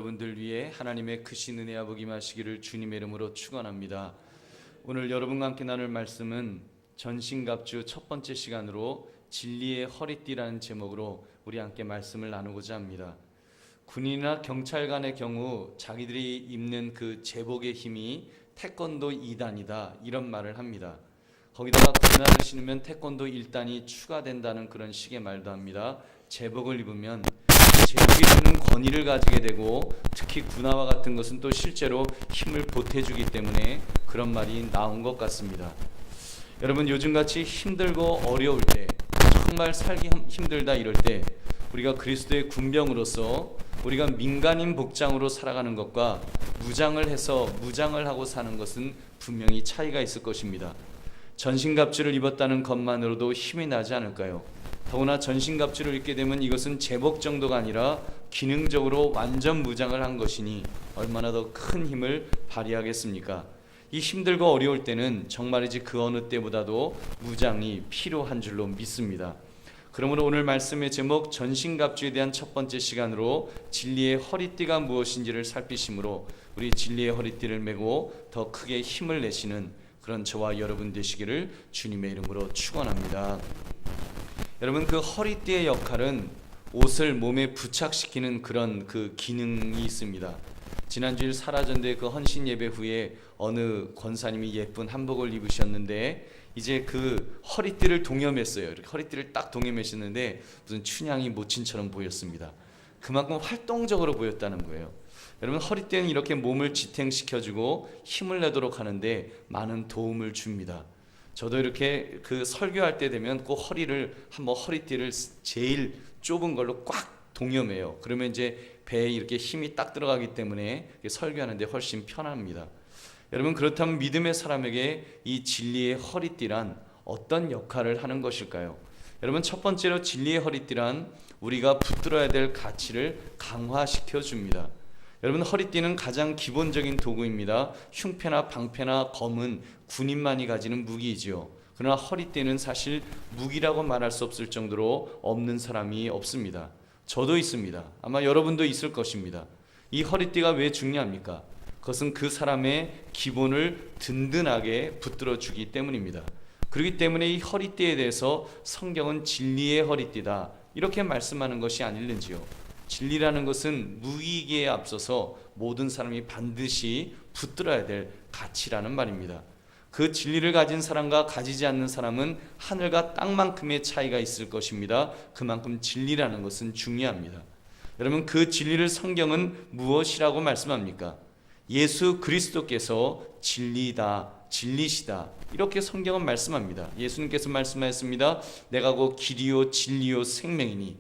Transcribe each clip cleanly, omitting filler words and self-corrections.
여러분들 위해 하나님의 크신 은혜와 복이 임하시기를 주님의 이름으로 축원합니다. 오늘 여러분과 함께 나눌 말씀은 전신갑주 첫 번째 시간으로 진리의 허리띠라는 제목으로 우리 함께 말씀을 나누고자 합니다. 군인이나 경찰관의 경우 자기들이 입는 그 제복의 힘이 태권도 2단이다 이런 말을 합니다. 거기다가 군화를 신으면 태권도 1단이 추가된다는 그런 식의 말도 합니다. 제복을 입으면 제복이 주는 권위를 가지게 되고, 특히 군화와 같은 것은 또 실제로 힘을 보태주기 때문에 그런 말이 나온 것 같습니다. 여러분, 요즘같이 힘들고 어려울 때, 정말 살기 힘들다 이럴 때 우리가 그리스도의 군병으로서 우리가 민간인 복장으로 살아가는 것과 무장을 해서 무장을 하고 사는 것은 분명히 차이가 있을 것입니다. 전신갑주를 입었다는 것만으로도 힘이 나지 않을까요? 더구나 전신갑주를 입게 되면 이것은 제복 정도가 아니라 기능적으로 완전 무장을 한 것이니 얼마나 더 큰 힘을 발휘하겠습니까? 이 힘들고 어려울 때는 정말이지 그 어느 때보다도 무장이 필요한 줄로 믿습니다. 그러므로 오늘 말씀의 제목 전신갑주에 대한 첫 번째 시간으로 진리의 허리띠가 무엇인지를 살피심으로 우리 진리의 허리띠를 메고 더 크게 힘을 내시는 그런 저와 여러분 되시기를 주님의 이름으로 축원합니다. 여러분, 그 허리띠의 역할은 옷을 몸에 부착시키는 그런 그 기능이 있습니다. 지난주일 사라전대 그 헌신 예배 후에 어느 권사님이 예쁜 한복을 입으셨는데 이제 그 허리띠를 동여맸어요. 이렇게 허리띠를 딱 동여매셨는데 무슨 춘향이 모친처럼 보였습니다. 그만큼 활동적으로 보였다는 거예요. 여러분, 허리띠는 이렇게 몸을 지탱시켜주고 힘을 내도록 하는데 많은 도움을 줍니다. 저도 이렇게 그 설교할 때 되면 꼭 허리띠를 제일 좁은 걸로 꽉 동여매요. 그러면 이제 배에 이렇게 힘이 딱 들어가기 때문에 설교하는데 훨씬 편합니다. 여러분, 그렇다면 믿음의 사람에게 이 진리의 허리띠란 어떤 역할을 하는 것일까요? 여러분, 첫 번째로 진리의 허리띠란 우리가 붙들어야 될 가치를 강화시켜 줍니다. 여러분, 허리띠는 가장 기본적인 도구입니다. 흉패나 방패나 검은 군인만이 가지는 무기이지요. 그러나 허리띠는 사실 무기라고 말할 수 없을 정도로 없는 사람이 없습니다. 저도 있습니다. 아마 여러분도 있을 것입니다. 이 허리띠가 왜 중요합니까? 그것은 그 사람의 기본을 든든하게 붙들어 주기 때문입니다. 그렇기 때문에 이 허리띠에 대해서 성경은 진리의 허리띠다 이렇게 말씀하는 것이 아닐는지요. 진리라는 것은 무기에 앞서서 모든 사람이 반드시 붙들어야 될 가치라는 말입니다. 그 진리를 가진 사람과 가지지 않는 사람은 하늘과 땅만큼의 차이가 있을 것입니다. 그만큼 진리라는 것은 중요합니다. 여러분, 그 진리를 성경은 무엇이라고 말씀합니까? 예수 그리스도께서 진리다, 진리시다 이렇게 성경은 말씀합니다. 예수님께서 말씀하셨습니다. 내가 곧 길이요 진리요 생명이니.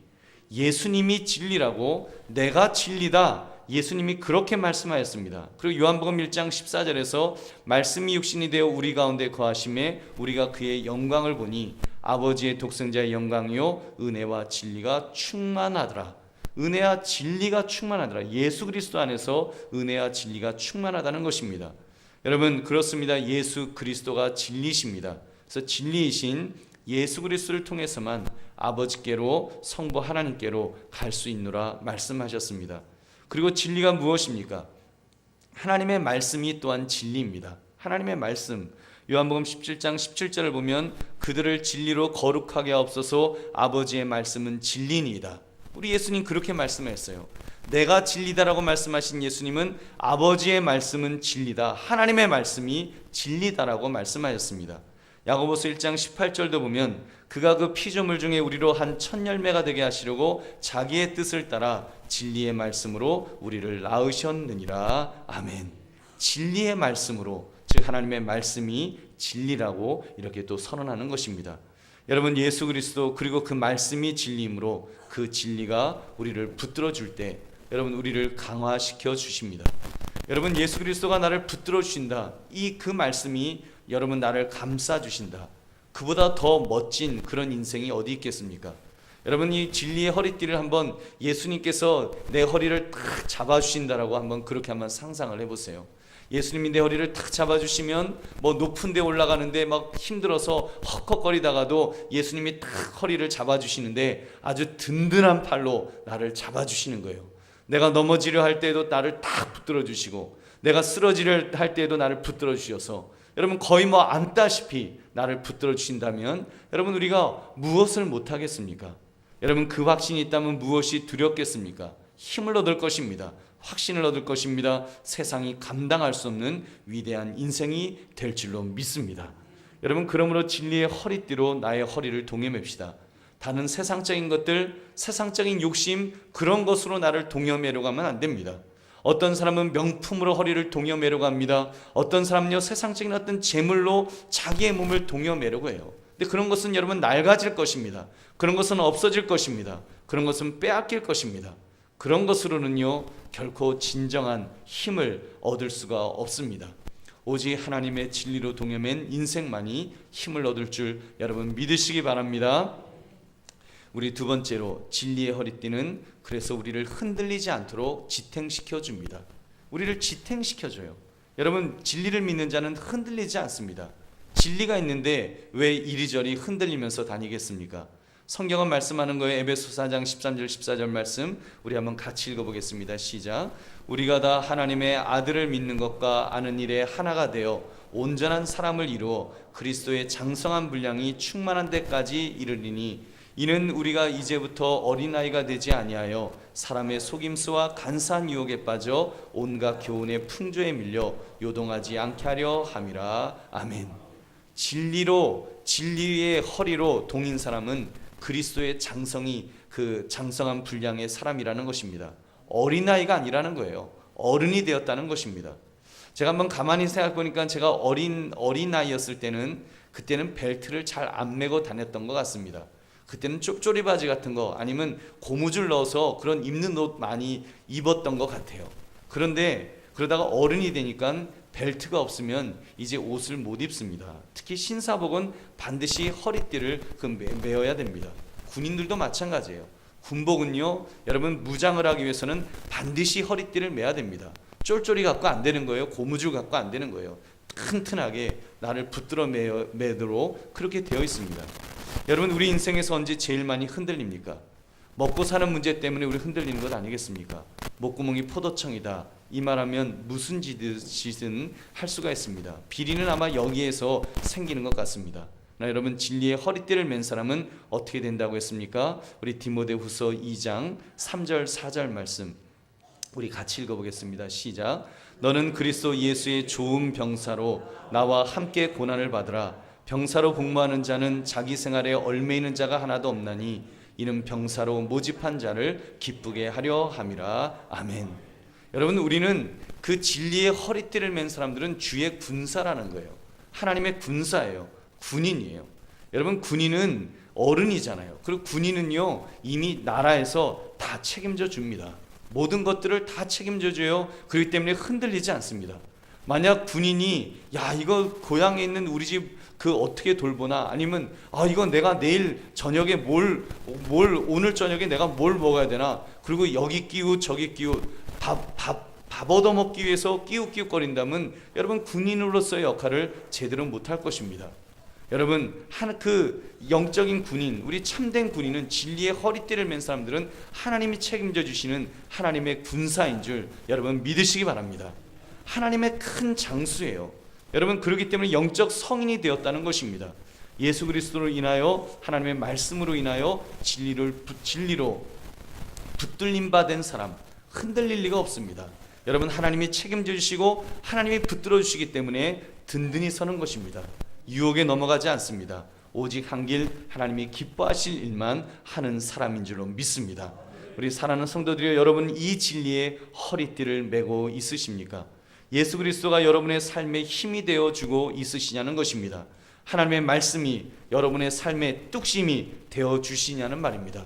예수님이 진리라고, 내가 진리다, 예수님이 그렇게 말씀하였습니다. 그리고 요한복음 1장 14절에서 말씀이 육신이 되어 우리 가운데 거하심에 우리가 그의 영광을 보니 아버지의 독생자의 영광이요 은혜와 진리가 충만하더라. 은혜와 진리가 충만하더라. 예수 그리스도 안에서 은혜와 진리가 충만하다는 것입니다. 여러분, 그렇습니다. 예수 그리스도가 진리십니다. 그래서 진리이신 예수 그리스도를 통해서만 아버지께로, 성부 하나님께로 갈 수 있노라 말씀하셨습니다. 그리고 진리가 무엇입니까? 하나님의 말씀이 또한 진리입니다. 하나님의 말씀, 요한복음 17장 17절을 보면 그들을 진리로 거룩하게 하옵소서, 아버지의 말씀은 진리니이다. 우리 예수님 그렇게 말씀했어요. 내가 진리다라고 말씀하신 예수님은 아버지의 말씀은 진리다, 하나님의 말씀이 진리다라고 말씀하셨습니다. 야고보서 1장 18절도 보면 그가 그 피조물 중에 우리로 한 첫 열매가 되게 하시려고 자기의 뜻을 따라 진리의 말씀으로 우리를 낳으셨느니라. 아멘. 진리의 말씀으로, 즉 하나님의 말씀이 진리라고 이렇게 또 선언하는 것입니다. 여러분, 예수 그리스도 그리고 그 말씀이 진리이므로 그 진리가 우리를 붙들어 줄 때 여러분, 우리를 강화시켜 주십니다. 여러분, 예수 그리스도가 나를 붙들어 주신다, 이 그 말씀이 여러분 나를 감싸 주신다. 그보다 더 멋진 그런 인생이 어디 있겠습니까? 여러분, 이 진리의 허리띠를 한번 예수님께서 내 허리를 탁 잡아주신다라고 그렇게 한번 상상을 해보세요. 예수님이 내 허리를 탁 잡아주시면 뭐 높은 데 올라가는데 막 힘들어서 헉헉거리다가도 예수님이 탁 허리를 잡아주시는데 아주 든든한 팔로 나를 잡아주시는 거예요. 내가 넘어지려 할 때에도 나를 딱 붙들어 주시고, 내가 쓰러지려 할 때에도 나를 붙들어 주셔서 여러분 거의 뭐 안다시피 나를 붙들어 주신다면 여러분 우리가 무엇을 못하겠습니까? 여러분 그 확신이 있다면 무엇이 두렵겠습니까? 힘을 얻을 것입니다. 확신을 얻을 것입니다. 세상이 감당할 수 없는 위대한 인생이 될 줄로 믿습니다. 여러분 그러므로 진리의 허리띠로 나의 허리를 동여맵시다. 다른 세상적인 것들, 세상적인 욕심, 그런 것으로 나를 동여매려고 하면 안 됩니다. 어떤 사람은 명품으로 허리를 동여매려고 합니다. 어떤 사람은요 세상적인 어떤 재물로 자기의 몸을 동여매려고 해요. 근데 그런 것은 여러분 낡아질 것입니다. 그런 것은 없어질 것입니다. 그런 것은 빼앗길 것입니다. 그런 것으로는요 결코 진정한 힘을 얻을 수가 없습니다. 오직 하나님의 진리로 동여맨 인생만이 힘을 얻을 줄 여러분 믿으시기 바랍니다. 우리 두 번째로 진리의 허리띠는 그래서 우리를 흔들리지 않도록 지탱시켜 줍니다. 우리를 지탱시켜 줘요. 여러분 진리를 믿는 자는 흔들리지 않습니다. 진리가 있는데 왜 이리저리 흔들리면서 다니겠습니까? 성경은 말씀하는 거예요. 에베소 4장 13절 14절 말씀 우리 한번 같이 읽어보겠습니다. 시작. 우리가 다 하나님의 아들을 믿는 것과 아는 일에 하나가 되어 온전한 사람을 이루어 그리스도의 장성한 분량이 충만한 데까지 이르리니 이는 우리가 이제부터 어린아이가 되지 아니하여 사람의 속임수와 간사한 유혹에 빠져 온갖 교훈의 풍조에 밀려 요동하지 않게 하려 함이라. 아멘. 진리의 허리로 동인 사람은 그리스도의 장성이 그 장성한 분량의 사람이라는 것입니다. 어린아이가 아니라는 거예요. 어른이 되었다는 것입니다. 제가 한번 가만히 생각해 보니까 제가 어린아이였을 때는 그때는 벨트를 잘 안 매고 다녔던 것 같습니다. 그때는 쪽조리 바지 같은 거 아니면 고무줄 넣어서 그런 입는 옷 많이 입었던 것 같아요. 그런데 그러다가 어른이 되니까 벨트가 없으면 이제 옷을 못 입습니다. 특히 신사복은 반드시 허리띠를 매어야 됩니다. 군인들도 마찬가지예요. 군복은요 여러분 무장을 하기 위해서는 반드시 허리띠를 매야 됩니다. 쫄쫄이 갖고 안 되는 거예요. 고무줄 갖고 안 되는 거예요. 튼튼하게 나를 붙들어 매도록 그렇게 되어 있습니다. 여러분 우리 인생에서 언제 제일 많이 흔들립니까? 먹고 사는 문제 때문에 우리 흔들리는 것 아니겠습니까? 목구멍이 포도청이다 이 말하면 무슨 짓은 할 수가 있습니다. 비리는 아마 여기에서 생기는 것 같습니다. 여러분 진리의 허리띠를 맨 사람은 어떻게 된다고 했습니까? 우리 디모데후서 2장 3절 4절 말씀 우리 같이 읽어보겠습니다. 시작. 너는 그리스도 예수의 좋은 병사로 나와 함께 고난을 받으라. 병사로 복무하는 자는 자기 생활에 얽매이는 자가 하나도 없나니 이는 병사로 모집한 자를 기쁘게 하려 함이라. 아멘. 여러분 우리는 그 진리의 허리띠를 맨 사람들은 주의 군사라는 거예요. 하나님의 군사예요. 군인이에요. 여러분 군인은 어른이잖아요. 그리고 군인은요 이미 나라에서 다 책임져 줍니다. 모든 것들을 다 책임져 줘요. 그렇기 때문에 흔들리지 않습니다. 만약 군인이 야 이거 고향에 있는 우리 집 그 어떻게 돌보나 아니면 이거 내가 내일 저녁에 오늘 저녁에 내가 뭘 먹어야 되나 그리고 여기 끼우 저기 끼우 밥 얻어먹기 위해서 끼우끼우거린다면 여러분 군인으로서의 역할을 제대로 못할 것입니다. 여러분 그 영적인 군인 우리 참된 군인은 진리의 허리띠를 맨 사람들은 하나님이 책임져 주시는 하나님의 군사인 줄 여러분 믿으시기 바랍니다. 하나님의 큰 장수예요. 여러분 그렇기 때문에 영적 성인이 되었다는 것입니다. 예수 그리스도로 인하여 하나님의 말씀으로 인하여 진리로 붙들림 받은 사람 흔들릴 리가 없습니다. 여러분 하나님이 책임져 주시고 하나님이 붙들어 주시기 때문에 든든히 서는 것입니다. 유혹에 넘어가지 않습니다. 오직 한 길 하나님이 기뻐하실 일만 하는 사람인 줄로 믿습니다. 우리 사랑하는 성도들이여 여러분 이 진리의 허리띠를 메고 있으십니까? 예수 그리스도가 여러분의 삶에 힘이 되어주고 있으시냐는 것입니다. 하나님의 말씀이 여러분의 삶의 뚝심이 되어주시냐는 말입니다.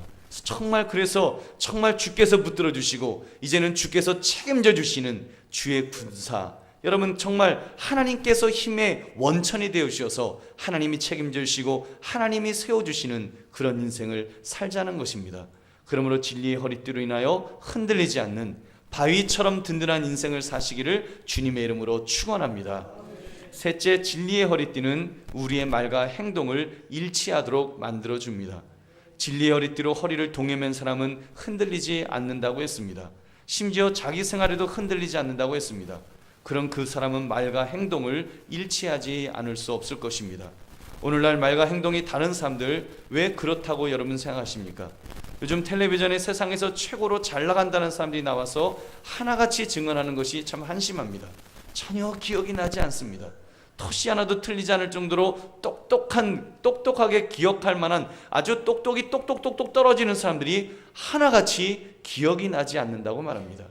그래서 정말 주께서 붙들어 주시고 이제는 주께서 책임져 주시는 주의 군사 여러분 정말 하나님께서 힘의 원천이 되어주셔서 하나님이 책임져 주시고 하나님이 세워주시는 그런 인생을 살자는 것입니다. 그러므로 진리의 허리띠로 인하여 흔들리지 않는 바위처럼 든든한 인생을 사시기를 주님의 이름으로 축원합니다. 셋째, 진리의 허리띠는 우리의 말과 행동을 일치하도록 만들어줍니다. 진리의 허리띠로 허리를 동여맨 사람은 흔들리지 않는다고 했습니다. 심지어 자기 생활에도 흔들리지 않는다고 했습니다. 그럼 그 사람은 말과 행동을 일치하지 않을 수 없을 것입니다. 오늘날 말과 행동이 다른 사람들 왜 그렇다고 여러분 생각하십니까? 요즘 텔레비전에 세상에서 최고로 잘 나간다는 사람들이 나와서 하나같이 증언하는 것이 참 한심합니다. 전혀 기억이 나지 않습니다. 토시 하나도 틀리지 않을 정도로 똑똑하게 기억할 만한 아주 똑똑이 똑똑 떨어지는 사람들이 하나같이 기억이 나지 않는다고 말합니다.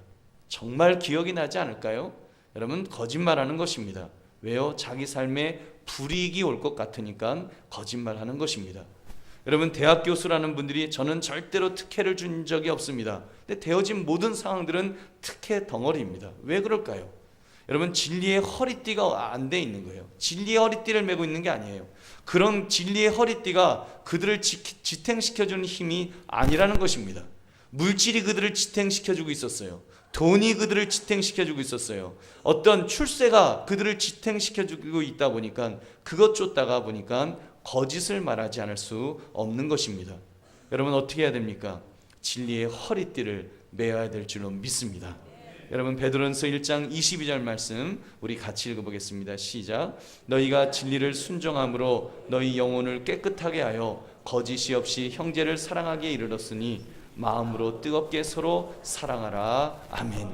정말 기억이 나지 않을까요? 여러분, 거짓말하는 것입니다. 왜요? 자기 삶에 불이익이 올 것 같으니까 거짓말하는 것입니다. 여러분, 대학 교수라는 분들이 저는 절대로 특혜를 준 적이 없습니다. 근데 되어진 모든 상황들은 특혜 덩어리입니다. 왜 그럴까요? 여러분, 진리의 허리띠가 안 돼 있는 거예요. 진리의 허리띠를 메고 있는 게 아니에요. 그런 진리의 허리띠가 그들을 지탱시켜주는 힘이 아니라는 것입니다. 물질이 그들을 지탱시켜주고 있었어요. 돈이 그들을 지탱시켜주고 있었어요. 어떤 출세가 그들을 지탱시켜주고 있다 보니까 그것 쫓다가 보니까 거짓을 말하지 않을 수 없는 것입니다. 여러분, 어떻게 해야 됩니까? 진리의 허리띠를 메어야 될 줄로 믿습니다. 여러분, 베드로전서 1장 22절 말씀 우리 같이 읽어보겠습니다. 시작. 너희가 진리를 순종함으로 너희 영혼을 깨끗하게 하여 거짓이 없이 형제를 사랑하기에 이르렀으니 마음으로 뜨겁게 서로 사랑하라. 아멘.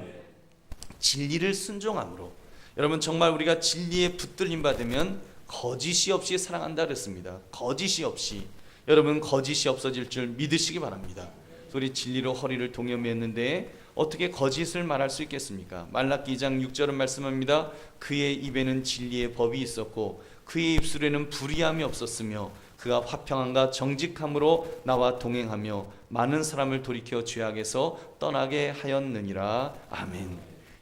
진리를 순종함으로, 여러분, 정말 우리가 진리에 붙들림 받으면 거짓이 없이 사랑한다 그랬습니다. 거짓이 없이. 여러분, 거짓이 없어질 줄 믿으시기 바랍니다. 우리 진리로 허리를 동여매었는데 어떻게 거짓을 말할 수 있겠습니까? 말라기 2장 6절은 말씀합니다. 그의 입에는 진리의 법이 있었고 그의 입술에는 불의함이 없었으며 그가 화평함과 정직함으로 나와 동행하며 많은 사람을 돌이켜 죄악에서 떠나게 하였느니라. 아멘.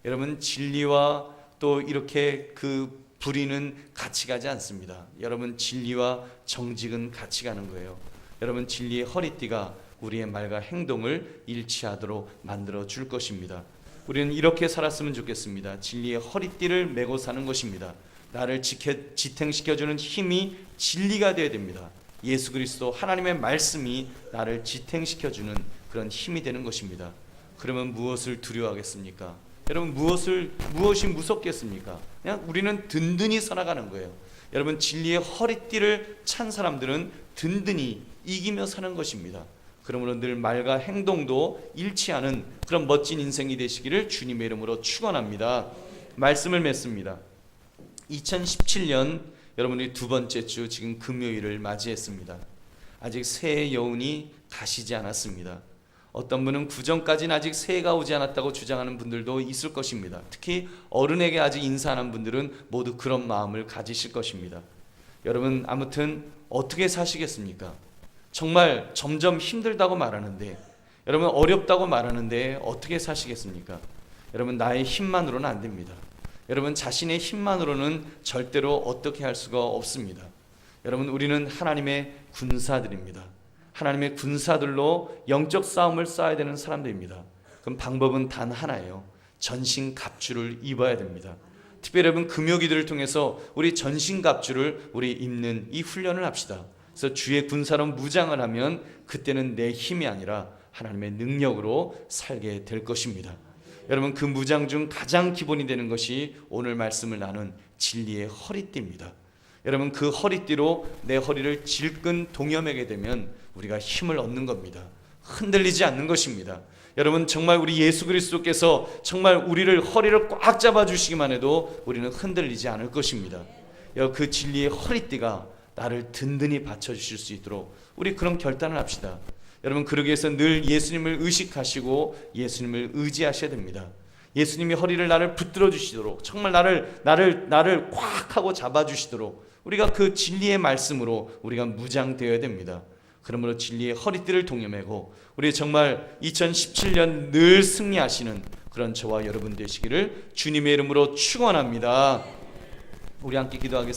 여러분, 진리와 또 이렇게 그 불의는 같이 가지 않습니다. 여러분, 진리와 정직은 같이 가는 거예요. 여러분, 진리의 허리띠가 우리의 말과 행동을 일치하도록 만들어 줄 것입니다. 우리는 이렇게 살았으면 좋겠습니다. 진리의 허리띠를 메고 사는 것입니다. 나를 지탱시켜주는 힘이 진리가 되어야 됩니다. 예수 그리스도 하나님의 말씀이 나를 지탱시켜주는 그런 힘이 되는 것입니다. 그러면 무엇을 두려워하겠습니까? 여러분, 무엇이 무섭겠습니까? 그냥 우리는 든든히 살아가는 거예요. 여러분, 진리의 허리띠를 찬 사람들은 든든히 이기며 사는 것입니다. 그러므로 늘 말과 행동도 일치하는 그런 멋진 인생이 되시기를 주님의 이름으로 축원합니다. 말씀을 맺습니다. 2017년 여러분이 두 번째 주 지금 금요일을 맞이했습니다. 아직 새해 여운이 가시지 않았습니다. 어떤 분은 구정까지는 아직 새해가 오지 않았다고 주장하는 분들도 있을 것입니다. 특히 어른에게 아직 인사 안 한 분들은 모두 그런 마음을 가지실 것입니다. 여러분, 아무튼 어떻게 사시겠습니까? 정말 점점 힘들다고 말하는데, 여러분, 어렵다고 말하는데 어떻게 사시겠습니까? 여러분, 나의 힘만으로는 안 됩니다. 여러분, 자신의 힘만으로는 절대로 어떻게 할 수가 없습니다. 여러분, 우리는 하나님의 군사들입니다. 하나님의 군사들로 영적 싸움을 싸워야 되는 사람들입니다. 그럼 방법은 단 하나예요. 전신갑주를 입어야 됩니다. 특별히 여러분, 금요기도를 통해서 우리 전신갑주를 우리 입는 이 훈련을 합시다. 그래서 주의 군사로 무장을 하면 그때는 내 힘이 아니라 하나님의 능력으로 살게 될 것입니다. 여러분, 그 무장 중 가장 기본이 되는 것이 오늘 말씀을 나눈 진리의 허리띠입니다. 여러분, 그 허리띠로 내 허리를 질끈 동여매게 되면 우리가 힘을 얻는 겁니다. 흔들리지 않는 것입니다. 여러분, 정말 우리 예수 그리스도께서 정말 우리를 허리를 꽉 잡아주시기만 해도 우리는 흔들리지 않을 것입니다. 그 진리의 허리띠가 나를 든든히 받쳐주실 수 있도록 우리 그런 결단을 합시다. 여러분, 그러기 위해서 늘 예수님을 의식하시고 예수님을 의지하셔야 됩니다. 예수님이 허리를 나를 붙들어 주시도록, 정말 나를 꽉 하고 잡아주시도록 우리가 그 진리의 말씀으로 우리가 무장되어야 됩니다. 그러므로 진리의 허리띠를 동여매고 우리 정말 2017년 늘 승리하시는 그런 저와 여러분 되시기를 주님의 이름으로 축원합니다. 우리 함께 기도하겠습니다.